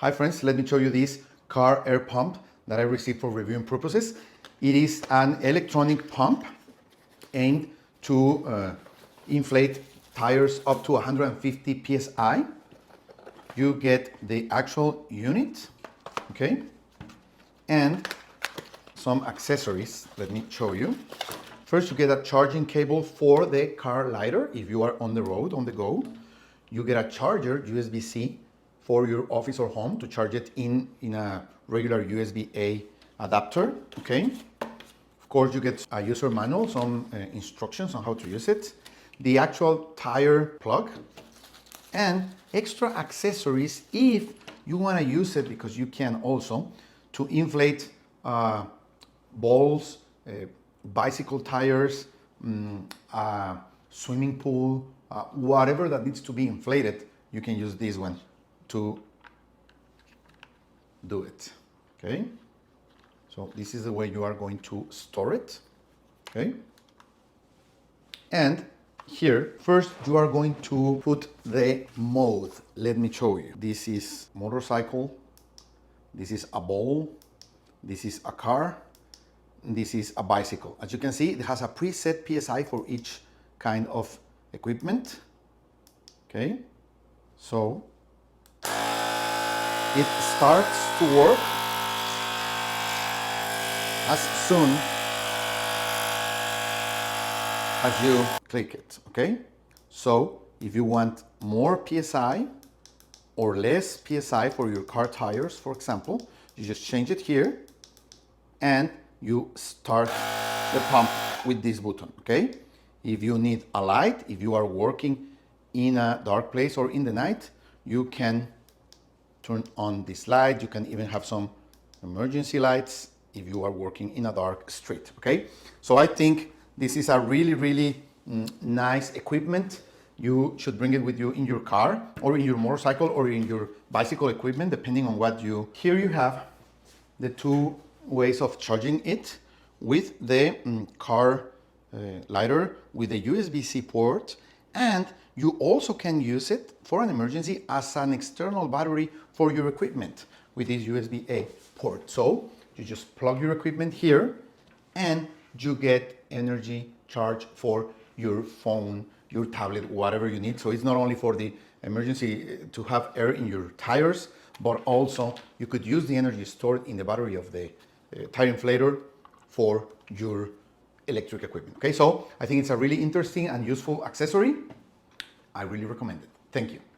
Hi friends, let me show you this car air pump that I received for reviewing purposes. It is an electronic pump aimed to inflate tires up to 150 psi. You get the actual unit, okay, and some accessories. Let me show you. First, you get a charging cable for the car lighter if you are on the road, on the go. You get a charger, USB-C, for your office or home to charge it in a regular USB-A adapter, okay? Of course, you get a user manual, some instructions on how to use it, the actual tire plug, and extra accessories if you want to use it, because you can also, to inflate balls, bicycle tires, swimming pool, whatever that needs to be inflated, you can use this one to do it, okay? So this is the way you are going to store it, okay? And here, first you are going to put the mode. Let me show you. This is motorcycle, this is a ball, this is a car, this is a bicycle. As you can see, it has a preset PSI for each kind of equipment, okay? So it starts to work as soon as you click it, okay? So if you want more PSI or less PSI for your car tires, for example, you just change it here and you start the pump with this button, okay? If you need a light, if you are working in a dark place or in the night, you can turn on this light. You can even have some emergency lights if you are working in a dark street, okay? So I think this is a really nice equipment. You should bring it with you in your car or in your motorcycle or in your bicycle equipment, depending on what you... Here you have the two ways of charging it, with the car lighter, with the USB-C port, and you also can use it for an emergency as an external battery for your equipment with this USB-A port. So you just plug your equipment here and you get energy charge for your phone, your tablet, whatever you need. So it's not only for the emergency to have air in your tires, but also you could use the energy stored in the battery of the tire inflator for your electric equipment. Okay, so I think it's a really interesting and useful accessory. I really recommend it. Thank you.